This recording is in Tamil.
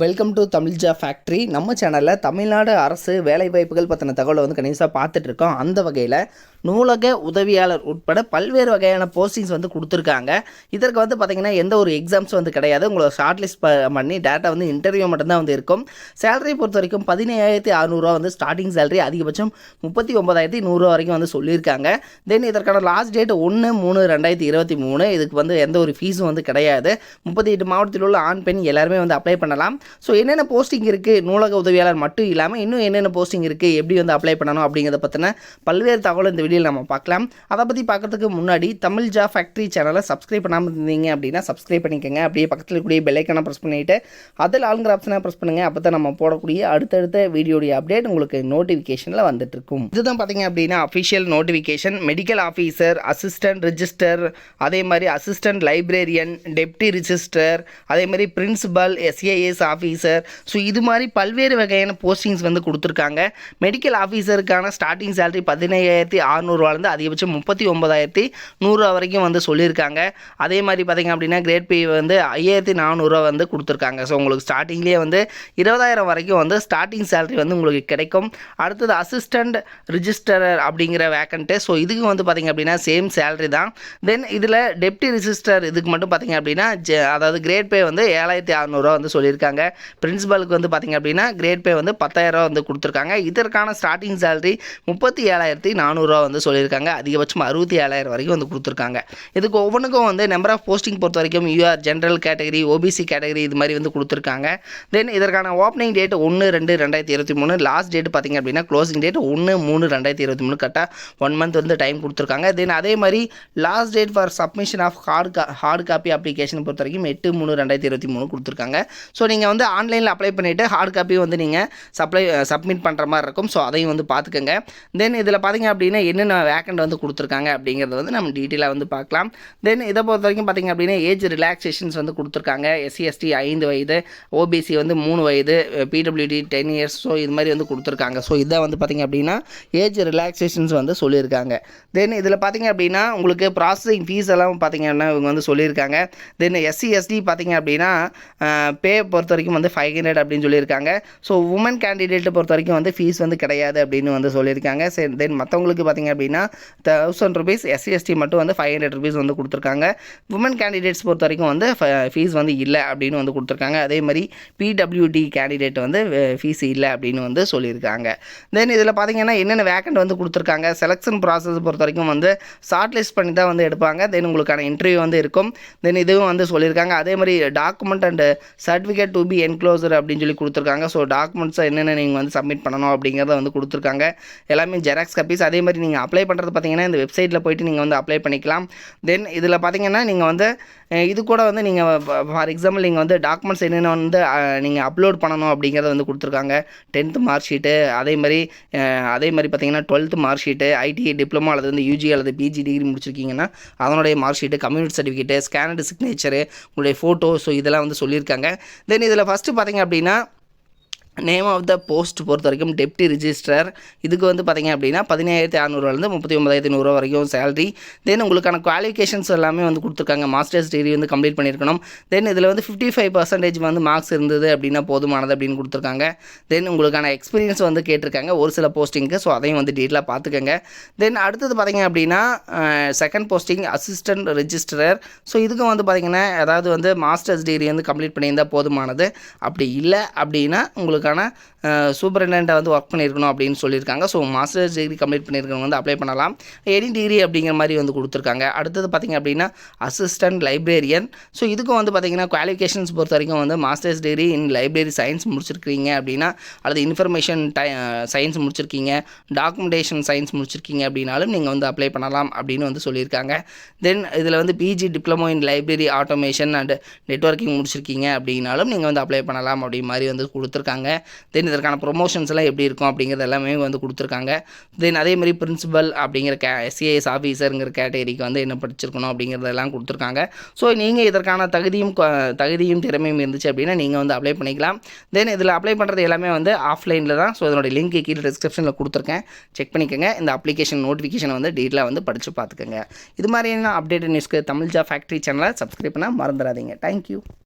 Welcome to Tamil factory. நம்ம சேனலில் தமிழ்நாடு அரசு வேலைவாய்ப்புகள் பற்றின தகவலை வந்து கண்டிப்பாக பார்த்துட்ருக்கோம். அந்த வகையில் நூலக உதவியாளர் உட்பட பல்வேறு வகையான போஸ்டிங்ஸ் வந்து கொடுத்துருக்காங்க. இதற்கு வந்து பார்த்திங்கன்னா எந்த ஒரு எக்ஸாம்ஸ் வந்து கிடையாது. உங்களை ஷார்ட் லிஸ்ட் பண்ணி டேட்டா வந்து இன்டர்வியூ மட்டும்தான் வந்து இருக்கும். சேலரி பொறுத்த வரைக்கும் 17,600 வந்து ஸ்டார்டிங் சேலரி, அதிகபட்சம் 39,100 வரைக்கும் வந்து சொல்லியிருக்காங்க. தென் இதற்கான லாஸ்ட் டேட் 1/3/2023. இதுக்கு வந்து எந்த ஒரு ஃபீஸும் வந்து கிடையாது. 38 மாவட்டத்தில் உள்ள ஆண் பெண் எல்லாருமே வந்து அப்ளை பண்ணலாம். ஸோ என்னென்ன போஸ்டிங் இருக்குது, நூலக உதவியாளர் மட்டும் இல்லாமல் இன்னும் என்னென்ன போஸ்டிங் இருக்குது, எப்படி வந்து அப்ளை பண்ணணும் அப்படிங்கிறத பற்றின பல்வேறு தகவல் இந்த வீடியோவில் நம்ம பார்க்கலாம். அதை பற்றி பார்க்கறதுக்கு முன்னாடி தமிழ் ஃபேக்ட்ரி சேனலை சப்ஸ்கிரைப் பண்ணாமல் இருந்தீங்க அப்படின்னா சப்ஸ்கிரைப் பண்ணிக்கோங்க. அப்படியே பக்கத்தில் இருக்கக்கூடிய பெல் ஐக்கானை ப்ரெஸ் பண்ணிவிட்டு அதில் ஆளுங்கிற ஆப்ஷனை ப்ரெஸ் பண்ணுங்கள். அப்போ தான் நம்ம போடக்கூடிய அடுத்தடுத்த வீடியோடைய அப்டேட் உங்களுக்கு நோட்டிஃபிகேஷனில் வந்துட்டு இருக்கும். இதுதான் பார்த்தீங்க அப்படின்னா official notification. Medical officer, assistant register, அதே மாதிரி அசிஸ்டன்ட் லைப்ரரியன், டெப்டி ரிஜிஸ்டர், அதே மாதிரி பிரின்சிபல், எஸ்ஏஎஸ் ஆஃபீஸர். ஸோ இது மாதிரி பல்வேறு வகையான போஸ்டிங்ஸ் வந்து கொடுத்துருக்காங்க. மெடிக்கல் ஆஃபீஸருக்கான ஸ்டார்டிங் சேலரி 17,600 அதிகபட்சம் 39,100 வரைக்கும் வந்து சொல்லியிருக்காங்க. அதே மாதிரி பார்த்திங்க அப்படின்னா கிரேட் பே வந்து 5,400 வந்து கொடுத்துருக்காங்க. ஸோ உங்களுக்கு ஸ்டார்டிங்லேயே வந்து 20,000 வரைக்கும் வந்து ஸ்டார்டிங் சேலரி வந்து உங்களுக்கு கிடைக்கும். அடுத்தது அசிஸ்டண்ட் ரிஜிஸ்டரர் அப்படிங்கிற வேக்கண்ட்டு. ஸோ இதுக்கு வந்து பார்த்திங்க அப்படின்னா சேம் சேலரி தான். தென் இதில் டெப்டி ரிஜிஸ்டர் இதுக்கு மட்டும் பார்த்திங்க அப்படின்னா அதாவது கிரேட் பே வந்து 7,600 வந்து சொல்லியிருக்காங்க. பிரின்சிபலுக்கு வந்து பார்த்திங்க அப்படின்னா கிரேட் பே வந்து 10,000 வந்து கொடுத்துருக்காங்க. இதற்கான ஸ்டார்டிங் சேலரி 37,400 வந்து சொல்லியிருக்காங்க. அதிகபட்சம் 67,000 வரைக்கும் வந்து கொடுத்துருக்காங்க. இதுக்கு ஒவ்வொன்றுக்கும் வந்து நம்பர் ஆஃப் போஸ்டிங் பொறுத்த வரைக்கும் UR general category, OBC category இது மாதிரி வந்து கொடுத்துருக்காங்க. தென் இதற்கான ஓப்பனிங் டேட் 1/2/2023. லாஸ்ட் டேட் பார்த்திங்க அப்படின்னா க்ளோசிங் டேட் 1/3/2023. கரெக்டாக 1 மந்த் வந்து டைம் கொடுத்துருக்காங்க. தென் அதே மாதிரி last date for submission of hard copy application பொறுத்த வரைக்கும் 8/3/2023 கொடுத்துருக்காங்க. ஸோ நீங்கள் வந்து ஆன்லைனில் அப்ளை பண்ணிவிட்டு ஹார்ட் காப்பி வந்து நீங்கள் சப்மிட் பண்ணுற மாதிரி இருக்கும். ஸோ அதையும் வந்து பார்த்துக்கோங்க. தென் இதில் பார்த்திங்க அப்படின்னா என்னென்ன வேக்கண்ட் வந்து கொடுத்துருக்காங்க அப்படிங்கிறத வந்து நம்ம டீட்டெயிலாக வந்து பார்க்கலாம். தென் இதை பொறுத்த வரைக்கும் பார்த்திங்க அப்படின்னா ஏஜ் ரிலாக்ஸேஷன்ஸ் வந்து கொடுத்துருக்காங்க. எஸ்சி எஸ்டி 5 வயது, ஓபிசி வந்து 3 வயது, பிடபிள்யூடி 10 இயர்ஸ். ஸோ இது மாதிரி வந்து கொடுத்துருக்காங்க. ஸோ இதான் வந்து பார்த்திங்க அப்படின்னா ஏஜ் ரிலாக்ஸேஷன்ஸ் வந்து சொல்லியிருக்காங்க. தென் இதில் பார்த்திங்க அப்படின்னா உங்களுக்கு ப்ராசஸிங் ஃபீஸ் எல்லாம் பார்த்திங்கன்னா இவங்க வந்து சொல்லியிருக்காங்க. தென் எஸ்சி எஸ்டி பார்த்திங்க அப்படின்னா பே பொறுத்த வரைக்கும் வந்து 500 அப்படின்னு சொல்லியிருக்காங்க. ஸோ உமன் கேண்டிடேட்டை பொறுத்த வரைக்கும் வந்து ஃபீஸ் வந்து கிடையாது அப்படின்னு வந்து சொல்லியிருக்காங்க. சரி, தென் மற்றவங்களுக்கு பார்த்திங்க அப்படின்னா 1,000 ருபீஸ், எஸ்சி எஸ்டி மட்டும் வந்து 500 ருபீஸ் வந்து கொடுத்துருக்காங்க. உமன் கேண்டிடேட்ஸ் பொறுத்த வரைக்கும் வந்து ஃபீஸ் வந்து இல்லை அப்படின்னு வந்து கொடுத்துருக்காங்க. அதே மாதிரி பிடபிள்யூடி கேண்டிடேட் வந்து ஃபீஸ் இல்லை அப்படின்னு வந்து சொல்லியிருக்காங்க. தென் இதில் பார்த்திங்கன்னா என்னென்ன வேக்கண்ட் வந்து கொடுத்துருக்காங்க. செலெக்ஷன் ப்ராசஸ் பொறுத்த வரைக்கும் வந்து ஷார்ட் லிஸ்ட் பண்ணி தான் வந்து எடுப்பாங்க. தென் உங்களுக்கான இன்டர்வியூ வந்து இருக்கும். தென் இதுவும் வந்து சொல்லியிருக்காங்க. அதே மாதிரி document and certificate to be enclosure அப்படின்னு சொல்லி கொடுத்துருக்காங்க. ஸோ டாக்குமெண்ட்ஸை என்னென்ன நீங்கள் வந்து சப்மிட் பண்ணணும் அப்படிங்கிறத வந்து கொடுத்துருக்காங்க. எல்லாமே ஜெராக்ஸ் காப்பீஸ். அதே மாதிரி நீங்கள் அப்ளை பண்ணுறது பார்த்தீங்கன்னா இந்த வெப்சைட்டில் போய்ட்டு நீங்கள் வந்து அப்ளை பண்ணிக்கலாம். தென் இதில் பார்த்தீங்கன்னா நீங்கள் வந்து இது கூட வந்து நீங்கள் ஃபார் எக்ஸாம்பிள் நீங்கள் வந்து டாக்குமெண்ட்ஸ் என்னென்ன வந்து நீங்கள் அப்லோட் பண்ணணும் அப்படிங்கிறத வந்து கொடுத்துருக்காங்க. 10th மார்க் ஷீட்டு, அதே மாதிரி பார்த்தீங்கன்னா 12th mark sheet, ITI diploma அல்லது வந்து யூஜி அல்லது பிஜி டிகிரி முடிச்சிருக்கீங்கன்னா அதனுடைய mark sheet, community certificate, ஸ்கேனடு signature, உங்களுடைய ஃபோட்டோ. ஸோ இதெல்லாம் வந்து சொல்லியிருக்காங்க. தென் இதில் ஃபஸ்ட்டு பார்த்திங்க அப்படின்னா நேம் ஆஃப் த போஸ்ட் பொறுத்த வரைக்கும் டெப்டி ரிஜிஸ்டர். இதுக்கு வந்து பார்த்திங்க அப்படின்னா 17,600 39,100 வரைக்கும் சேலரி. தென் உங்களுக்கான குவாலிஃபிகேஷன்ஸ் எல்லாமே வந்து கொடுத்துருக்காங்க. மாஸ்டர்ஸ் டிகிரி வந்து கம்ப்ளீட் பண்ணியிருக்கணும். தென் இதில் வந்து 55% வந்து மார்க்ஸ் இருந்தது அப்படின்னா போதுமானது அப்படின்னு கொடுத்துருக்காங்க. தென் உங்களுக்கான எக்ஸ்பீரியன்ஸ் வந்து கேட்டிருக்காங்க ஒரு சில போஸ்டிங்க்கு. ஸோ அதையும் வந்து டீட்டெயிலாக பார்த்துக்கோங்க. தென் அடுத்தது பார்த்திங்க அப்படின்னா second posting assistant registrar. So இதுக்கும் வந்து பார்த்திங்கன்னா அதாவது வந்து மாஸ்டர்ஸ் டிகிரி வந்து கம்ப்ளீட் பண்ணியிருந்தால் போதுமானது. அப்படி இல்லை அப்படின்னா உங்களுக்கு சூப்பரிண்டென்ட்டாக வந்து ஒர்க் பண்ணியிருக்கணும் அப்படின்னு சொல்லியிருக்காங்க. ஸோ மாஸ்டர்ஸ் டிகிரி கம்ப்ளீட் பண்ணியிருக்கவங்க வந்து அப்ளை பண்ணலாம். எனி டிகிரி அப்படிங்கிற மாதிரி வந்து கொடுத்துருக்காங்க. அடுத்தது பார்த்திங்க அப்படின்னா அசிஸ்டன்ட் லைப்ரரியன். ஸோ இதுக்கும் வந்து பார்த்திங்கன்னா குவாலிஃபிகேஷன்ஸ் பொறுத்த வரைக்கும் வந்து masters degree in library science முடிச்சிருக்கீங்க அப்படின்னா, அல்லது இன்ஃபர்மேஷன் சயின்ஸ் முடிச்சிருக்கீங்க, டாக்குமெண்டேஷன் சயின்ஸ் முடிச்சிருக்கீங்க அப்படின்னாலும் நீங்கள் வந்து அப்ளை பண்ணலாம் அப்படின்னு வந்து சொல்லியிருக்காங்க. தென் இதில் வந்து PG diploma in library automation and networking முடிச்சிருக்கீங்க அப்படின்னாலும் நீங்கள் வந்து அப்ளை பண்ணலாம் அப்படி மாதிரி வந்து கொடுத்துருக்காங்க. தென் இதற்கான ப்ரொமோஷன்ஸ் எல்லாம் எப்படி இருக்கும் அப்படிங்கிறது எல்லாமே வந்து கொடுத்துருக்காங்க. தென் அதே மாதிரி பிரின்சிபல் அப்படிங்கிற எஸ்ஏஎஸ் ஆஃபீஸருங்கிற கேட்டகரிக்கு வந்து என்ன படிச்சிருக்கணும் அப்படிங்கிறதெல்லாம் கொடுத்துருக்காங்க. ஸோ நீங்கள் இதற்கான தகுதியும் திறமையும் இருந்துச்சு அப்படின்னா நீங்கள் வந்து அப்ளை பண்ணிக்கலாம். தென் இதில் அப்ளை பண்ணுறது எல்லாமே வந்து ஆஃப்லைனில் தான். ஸோ இதனுடைய லிங்க் கீழே டிஸ்கிரிப்ஷனில் கொடுத்துருக்கேன், செக் பண்ணிக்கோங்க. இந்த அப்ளிகேஷன் நோட்டிஃபிகேஷன் வந்து டீட்டெயிலாக வந்து படித்து பார்த்துக்கோங்க. இது மாதிரியான அப்டேட் நியூஸ்க்கு தமிழ் ஃபேக்ட்ரி சேனலை சப்ஸ்கிரைப் பண்ண மறந்துடாதீங்க. தேங்க்யூ.